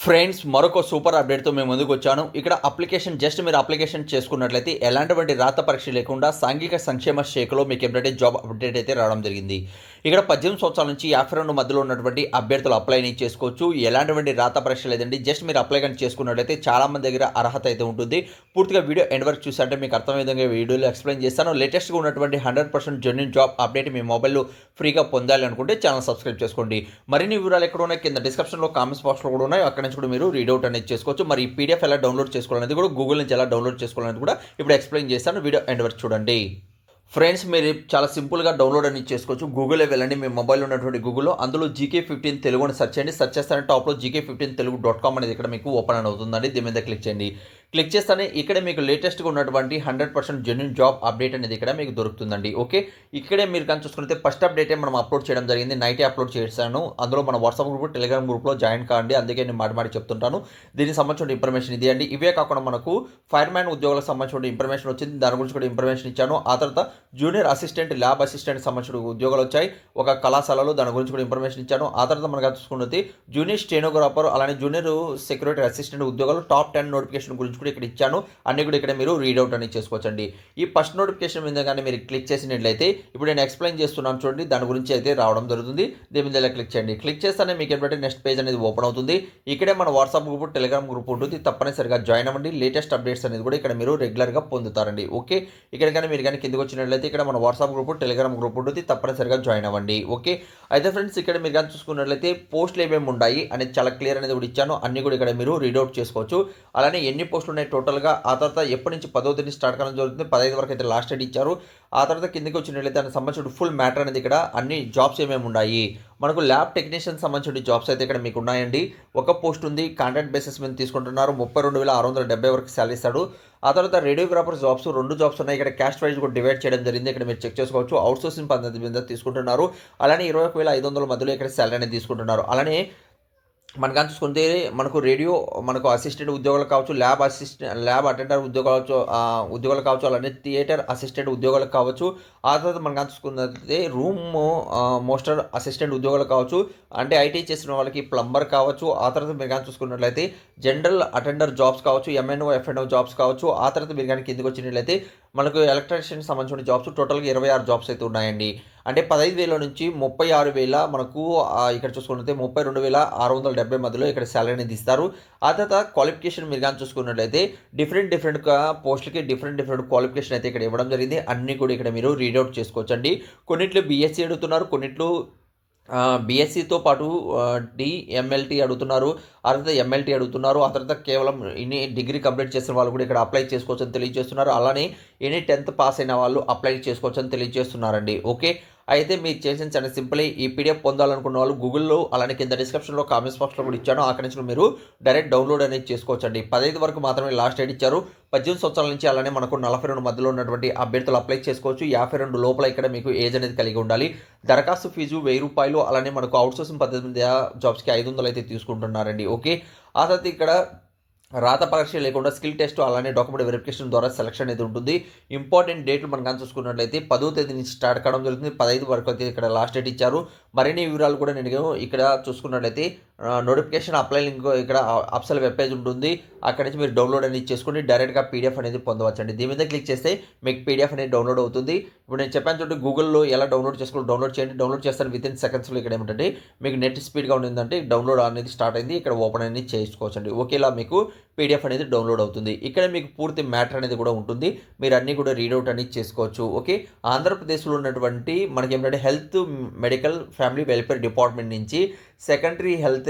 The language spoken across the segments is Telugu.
ఫ్రెండ్స్, మరొక సూపర్ అప్డేట్తో మేము ముందుకు వచ్చాను. ఇక్కడ అప్లికేషన్ జస్ట్ మీరు అప్లికేషన్ చేసుకున్నట్లయితే ఎలాంటి రాత పరీక్ష లేకుండా సాంఘిక సంక్షేమ శాఖలో మీకు ఏంటంటే జాబ్ అప్డేట్ అయితే రావడం జరిగింది. ఇక్కడ 18 సంవత్సరాల నుంచి 52 మధ్యలో ఉన్నటువంటి అభ్యర్థులు అప్లై చేసుకోవచ్చు. ఎలాంటి రాత పరీక్ష లేదండి. జస్ట్ మీరు అప్లై కానీ చేసుకున్నట్లయితే చాలామంది దగ్గర అర్హత అయితే ఉంటుంది. పూర్తిగా వీడియో ఎండ్ వరకు చూసారంటే మీకు అర్థమయ్యే విధంగా వీడియోలో ఎక్స్ప్లెయిన్ చేస్తాను. లేటెస్ట్గా ఉన్నటువంటి 100% జెన్యూన్ జాబ్ అప్డేట్ మీ మొబైల్లో ఫ్రీగా పొందాలి అనుకుంటే ఛానల్ సబ్స్క్రైబ్ చేసుకోండి. మరిన్ని వివరాలు ఎక్కడ ఉన్నాయి కింద డిస్క్రిప్షన్లో కామెంట్స్ బాక్స్లో కూడా ఉన్నాయి. అక్కడ నుంచి కూడా మీరు రీడౌట్ అనేది చేసుకోవచ్చు. మరి ఈ పీడిఎఫ్ ఎలా డౌన్లోడ్ చేసుకోవాలనేది కూడా గూగుల్ నుంచి ఎలా డౌన్లోడ్ చేసుకోవాలనేది కూడా ఇప్పుడు ఎక్స్ప్లెయిన్ చేస్తాను. వీడియో ఎండ్ వరకు చూడండి. ఫ్రెండ్స్, మీరు చాలా సింపుల్గా డౌన్లోడ్ అనేది చేసుకోవచ్చు. గూగుల్లో వెళ్ళండి, మీ మొబైల్లో ఉన్నటువంటి గూగుల్లో అందులో GK15 తెలుగు అని సెర్చ్ చేయండి. సెర్చ్ చేస్తానే టాప్లో GK15telugu.com అనేది ఇక్కడ మీకు ఓపెన్ అని అవుతుందండి. దీని మీద క్లిక్ చేయండి. క్లిక్ చేస్తానే ఇక్కడ మీకు లేటెస్ట్గా ఉన్నటువంటి 100% జెన్యూన్ జాబ్ అప్డేట్ అనేది ఇక్కడ మీకు దొరుకుతుందండి. ఓకే, ఇక్కడే మీరు కానీ చూసుకుంటే ఫస్ట్ అప్డేటే మనం అప్లోడ్ చేయడం జరిగింది. నైటే అప్లోడ్ చేశాను. అందులో మన వాట్సాప్ గ్రూప్, టెలిగ్రామ్ గ్రూప్లో జాయిన్ కాండి. అందుకే నేను మాటి చెప్తుంటాను. దీనికి సంబంధించిన ఇన్ఫర్మేషన్ ఇది అండి. ఇవే కాకుండా మనకు ఫైర్మ్యాన్ ఉద్యోగాలకు సంబంధించిన ఇన్ఫర్మేషన్ వచ్చింది. దాని గురించి కూడా ఇన్ఫర్మేషన్ ఇచ్చాను. ఆ తర్వాత జూనియర్ అసిస్టెంట్, ల్యాబ్ అసిస్టెంట్ సంబంధించిన ఉద్యోగాలు వచ్చాయి ఒక కళాశాలలో. దాని గురించి కూడా ఇన్ఫర్మేషన్ ఇచ్చాను. ఆ తర్వాత మనకు చూసుకున్నది జూనియర్ స్టెనోగ్రాఫర్, అలానే జూనియర్ సెక్యూరిటీ అసిస్టెంట్ ఉద్యోగాలు టాప్ 10 నోటిఫికేషన్ గురించి కూడా ఇక్కడ ఇచ్చాను. అన్ని కూడా ఇక్కడ మీరు రీడౌట్ అనేది చేసుకోవచ్చండి. ఈ ఫస్ట్ నోటిఫికేషన్ మీద కానీ మీరు క్లిక్ చేసినట్లయితే ఇప్పుడు నేను ఎక్స్ప్లెయిన్ చేస్తున్నాను చూడండి, దాని గురించి అయితే రావడం జరుగుతుంది. దీని మీద ఇలా క్లిక్ చేయండి. క్లిక్ చేస్తేనే మీకు ఏంటంటే నెక్స్ట్ పేజ్ అనేది ఓపెన్ అవుతుంది. ఇక్కడే మన వాట్సాప్ గ్రూప్, టెలిగ్రామ్ గ్రూప్ ఉంటుంది. తప్పనిసరిగా జాయిన్ అవ్వండి. లేటెస్ట్ అప్డేట్స్ అనేది కూడా ఇక్కడ మీరు రెగ్యులర్గా పొందుతారండి. ఓకే, ఇక్కడ కానీ మీరు కానీ కిందకి వచ్చినట్లయితే ఇక్కడ మన వాట్సాప్ గ్రూప్, టెలిగ్రామ్ గ్రూప్ ఉంటుంది. తప్పనిసరిగా జాయిన్ అవ్వండి. ఓకే, అయితే ఫ్రెండ్స్, ఇక్కడ మీరు కానీ చూసుకున్నట్లయితే పోస్టులు ఏమేమి ఉన్నాయి అనేది చాలా క్లియర్ అనేది కూడా ఇచ్చాను. అన్ని కూడా ఇక్కడ మీరు రీడౌట్ చేసుకోవచ్చు. అలానే ఎన్ని పోస్టులు ఉన్నాయి టోటల్గా, ఆ తర్వాత ఎప్పటి నుంచి 10వ తేదీ స్టార్ట్ కావడం జరుగుతుంది. 15 వరకు అయితే లాస్ట్ డేట్ ఇచ్చారు. ఆ తర్వాత కిందకి వచ్చినట్లయితే దానికి సంబంధించిన ఫుల్ మ్యాటర్ అనేది ఇక్కడ అన్ని జాబ్స్ ఏమేమి ఉన్నాయి. మనకు ల్యాబ్ టెక్నీషియన్ సంబంధించిన జాబ్స్ అయితే ఇక్కడ మీకు ఉన్నాయండి. ఒక పోస్ట్ ఉంది, కాంట్రాక్ట్ బేసిస్ మీద తీసుకుంటున్నారు. 32,670 వరకు శాలరీ ఇస్తాడు. ఆ తర్వాత రేడియోగ్రాఫర్ జాబ్స్ 2 జాబ్స్ ఉన్నాయి. ఇక్కడ క్యాస్ట్ వైజ్ కూడా డివైడ్ చేయడం జరిగింది. ఇక్కడ మీరు చెక్ చేసుకోవచ్చు. అవుట్సోర్సింగ్ పద్ధతి మీద తీసుకుంటున్నారు. అలానే 21,500 మధ్యలో ఇక్కడ శాలరీ అనేది తీసుకుంటున్నారు. అలానే మనకు చూసుకుంటే మనకు అసిస్టెంట్ ఉద్యోగాలు కావచ్చు, ల్యాబ్ అటెండర్ ఉద్యోగాలు కావచ్చు, అలానే థియేటర్ అసిస్టెంట్ ఉద్యోగాలు కావచ్చు. ఆ తర్వాత మనకు చూసుకుంటే రూమ్ మోస్టర్ అసిస్టెంట్ ఉద్యోగాలు కావచ్చు, అంటే ఐటీ చేసిన వాళ్ళకి ప్లంబర్ కావచ్చు. ఆ తర్వాత మీరు కానీ చూసుకున్నట్లయితే జనరల్ అటెండర్ జాబ్స్ కావచ్చు, MNO FNO జాబ్స్ కావచ్చు. ఆ తర్వాత మీరు కానీ కిందకి వచ్చినట్లయితే మనకు ఎలక్ట్రీషియన్ సంబంధించిన జాబ్స్ టోటల్గా 26 జాబ్స్ అయితే ఉన్నాయండి. అంటే 15,000 నుంచి 36,000 మనకు ఇక్కడ చూసుకుంటే 32,670 మధ్యలో ఇక్కడ శాలరీ అనేది ఇస్తారు. ఆ తర్వాత క్వాలిఫికేషన్ మీరు కానీ చూసుకున్నట్లయితే డిఫరెంట్ పోస్టులకి డిఫరెంట్ క్వాలిఫికేషన్ అయితే ఇక్కడ ఇవ్వడం జరిగింది. అన్నీ కూడా ఇక్కడ మీరు రీడౌట్ చేసుకోవచ్చండి. కొన్నిట్లో BSc అడుగుతున్నారు, కొన్నిట్లో BScతో పాటు DMLT అడుగుతున్నారు. ఆ తర్వాత MLT అడుగుతున్నారు. ఆ తర్వాత కేవలం ఇన్ని డిగ్రీ కంప్లీట్ చేసిన వాళ్ళు కూడా ఇక్కడ అప్లై చేసుకోవచ్చు అని తెలియజేస్తున్నారు. అలానే ఎనీ 10th పాస్ అయిన వాళ్ళు అప్లై చేసుకోవచ్చు అని తెలియజేస్తున్నారండి. ఓకే, అయితే మీరు చేసిన చాలా సింపుల్. ఈ PDF పొందాలనుకున్న వాళ్ళు గూగుల్లో, అలానే కింద డిస్క్రిప్షన్లో కామెంట్స్ బాక్స్లో కూడా ఇచ్చాను. అక్కడి నుంచి మీరు డైరెక్ట్ డౌన్లోడ్ అనేది చేసుకోవచ్చండి. 15 వరకు మాత్రమే లాస్ట్ డేట్ ఇచ్చారు. 18 సంవత్సరాల నుంచి అలానే మనకు 42 మధ్యలో ఉన్నటువంటి అభ్యర్థులు అప్లై చేసుకోవచ్చు. 52 లోపల ఇక్కడ మీకు ఏజ్ అనేది కలిగి ఉండాలి. దరఖాస్తు ఫీజు ₹1000. అలానే మనకు అవుట్సోర్సింగ్ పద్ధతి మీద జాబ్స్కి 500 అయితే తీసుకుంటున్నారండి. ఓకే, ఆ తర్వాత ఇక్కడ రాత పరీక్ష లేకుండా స్కిల్ టెస్ట్, అలానే డాక్యుమెంట్ వెరిఫికేషన్ ద్వారా సెలక్షన్ అనేది ఉంటుంది. ఇంపార్టెంట్ డేట్లు మనం కానీ చూసుకున్నట్లయితే 10వ తేదీ నుంచి స్టార్ట్ కావడం జరుగుతుంది. 15 వరకు అయితే ఇక్కడ లాస్ట్ డేట్ ఇచ్చారు. మరిన్ని వివరాలు కూడా నేను ఇక్కడ చూసుకున్నట్లయితే నోటిఫికేషన్ అప్లై లింక్ ఇక్కడ అప్సల్ వెబ్ పేజ్ ఉంటుంది. అక్కడి నుంచి మీరు డౌన్లోడ్ అనేది చేసుకుని డైరెక్ట్గా PDF అనేది పొందవచ్చండి. దీని మీద క్లిక్ చేస్తే మీకు PDF అనేది డౌన్లోడ్ అవుతుంది. ఇప్పుడు నేను చెప్పాను చూడండి, గూగుల్లో ఎలా డౌన్లోడ్ చేసుకోవాలి, డౌన్లోడ్ చేయండి. డౌన్లోడ్ చేస్తాను వితిన్ సెకండ్స్లో. ఇక్కడ ఏమిటంటే మీకు నెట్ స్పీడ్గా ఉండిందంటే డౌన్లోడ్ అనేది స్టార్ట్ అయింది. ఇక్కడ ఓపెన్ అనేది చేసుకోవచ్చండి. ఓకేలా మీకు PDF అనేది డౌన్లోడ్ అవుతుంది. ఇక్కడ మీకు పూర్తి మ్యాటర్ అనేది కూడా ఉంటుంది. మీరు అన్నీ కూడా రీడౌట్ అనేది చేసుకోవచ్చు. ఓకే, ఆంధ్రప్రదేశ్లో ఉన్నటువంటి మనకి ఏమిటంటే health, medical, family welfare department నుంచి సెకండరీ హెల్త్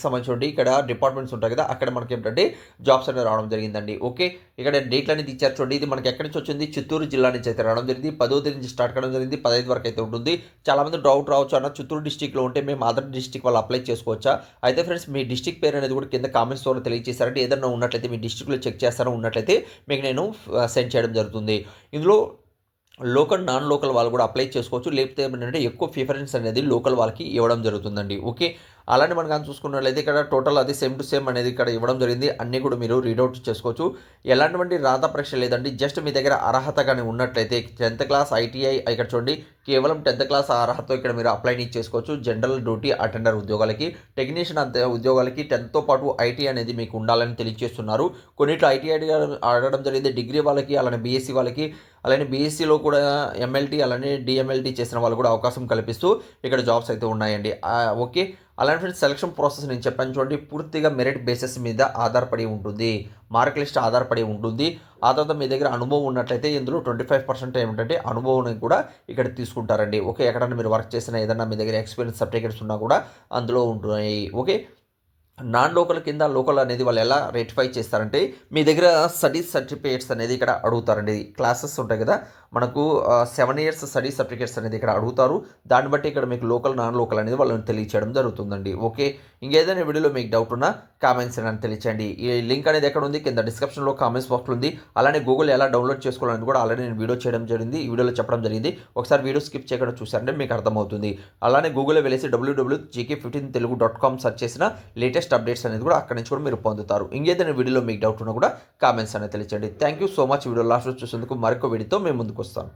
సంబంధించి ఇక్కడ డిపార్ట్మెంట్స్ ఉంటాయి కదా, అక్కడ మనకి ఏంటంటే జాబ్స్ అనేది రావడం జరిగిందండి. ఓకే, ఇక్కడ డేట్లు అనేది ఇచ్చారు చూడండి. ఇది మనకి ఎక్కడి నుంచి వచ్చింది, చిత్తూరు జిల్లా నుంచి అయితే రావడం జరిగింది. 10వ తేదీ నుంచి స్టార్ట్ కావడం జరిగింది. 15 వరకు అయితే ఉంటుంది. చాలామంది డౌట్ రావచ్చు, అన్న చిత్తూరు డిస్టిక్లో ఉంటే మేము అదర్ డిస్టిక్ వాళ్ళు అప్లై చేసుకోవచ్చా? అయితే ఫ్రెండ్స్, మీ డిస్టిక్ పేరు అనేది కూడా కింద కామెంట్స్ ద్వారా తెలియజేశారంటే ఏదైనా ఉన్నట్లయితే మీ డిస్టిక్లో చెక్ చేస్తారో ఉన్నట్లయితే మీకు నేను సెండ్ చేయడం జరుగుతుంది. ఇందులో లోకల్, నాన్ లోకల్ వాళ్ళు కూడా అప్లై చేసుకోవచ్చు. లేకపోతే ఏంటంటే ఎక్కువ ప్రిఫరెన్స్ అనేది లోకల్ వాళ్ళకి ఇవ్వడం జరుగుతుందండి. ఓకే, అలానే మనం కానీ చూసుకున్నట్లయితే ఇక్కడ టోటల్ అది సేమ్ టు సేమ్ అనేది ఇక్కడ ఇవ్వడం జరిగింది. అన్నీ కూడా మీరు రీడౌట్ చేసుకోవచ్చు. ఎలాంటి రాత పరీక్ష లేదండి. జస్ట్ మీ దగ్గర అర్హత కానీ ఉన్నట్లయితే 10th క్లాస్ ఐటీఐ ఇక్కడ చూడండి, కేవలం 10th క్లాస్ అర్హతతో ఇక్కడ మీరు అప్లైని చేసుకోవచ్చు. జనరల్ డ్యూటీ అటెండర్ ఉద్యోగాలకి, టెక్నీషియన్ అంతే ఉద్యోగాలకి 10th పాటు ఐటీ అనేది మీకు ఉండాలని తెలియజేస్తున్నారు. కొన్నిట్లో ఐటీ అడగడం జరిగింది. డిగ్రీ వాళ్ళకి, అలానే బీఎస్సీ వాళ్ళకి, అలానే బీఎస్సీలో కూడా ఎంఎల్టీ అలానే డిఎంఎల్టీ చేసిన వాళ్ళు కూడా అవకాశం కల్పిస్తూ ఇక్కడ జాబ్స్ అయితే ఉన్నాయండి. ఓకే, అలాంటి ఫ్రెండ్స్ సెలక్షన్ ప్రాసెస్ నేను చెప్పాను చూడండి, పూర్తిగా మెరిట్ బేసిస్ మీద ఆధారపడి ఉంటుంది. మార్క్ లిస్ట్ ఆధారపడి ఉంటుంది. ఆ తర్వాత మీ దగ్గర అనుభవం ఉన్నట్లయితే ఇందులో 25% ఏమిటంటే అనుభవం కూడా ఇక్కడ తీసుకుంటారండి. ఓకే, ఎక్కడన్నా మీరు వర్క్ చేసిన ఏదన్నా మీ దగ్గర ఎక్స్పీరియన్స్ సర్టిఫికేట్స్ ఉన్నా కూడా అందులో ఉంటున్నాయి. ఓకే, నాన్ లోకల్ కింద లోకల్ అనేది వాళ్ళు ఎలా రెటిఫై చేస్తారంటే మీ దగ్గర స్టడీస్ సర్టిఫికేట్స్ అనేది ఇక్కడ అడుగుతారండి. క్లాసెస్ ఉంటాయి కదా మనకు 7 years స్టడీ సర్టిఫికేట్స్ అనేది ఇక్కడ అడుగుతారు. దాన్ని బట్టి ఇక్కడ మీకు లోకల్ నాన్ లోకల్ అనేది వాళ్ళని తెలియచేయడం జరుగుతుందండి. ఓకే, ఇంకేదైనా వీడియోలో మీకు డౌట్ ఉన్నా కామెంట్స్ అని తెలియచేయండి. ఈ లింక్ అనేది ఎక్కడ ఉంది, కింద డిస్క్రిప్షన్లో కామెంట్స్ బాక్స్లో ఉంది. అలానే గూగుల్ ఎలా డౌన్లోడ్ చేసుకోవాలని కూడా ఆల్రెడీ నేను వీడియో చేయడం జరిగింది. ఈ వీడియోలో చెప్పడం జరిగింది. ఒకసారి వీడియో స్కిప్ చేయకుండా చూసారంటే మీకు అర్థమవుతుంది. అలానే గూగుల్లో వెళ్ళేసి www.gk15telugu.com సెర్చ్ చేసిన లేటెస్ట్ అప్డేట్స్ అనేది కూడా అక్కడి నుంచి కూడా మీరు పొందుతారు. ఇంకేదైనా వీడియోలో మీకు డౌట్ ఉన్నా కూడా కామెంట్స్ అనేది తెలియచేయండి. Thank you so much. Video last చూసేందుకు మరొక వీడియోతో మేము ముందుకు వస్తాను.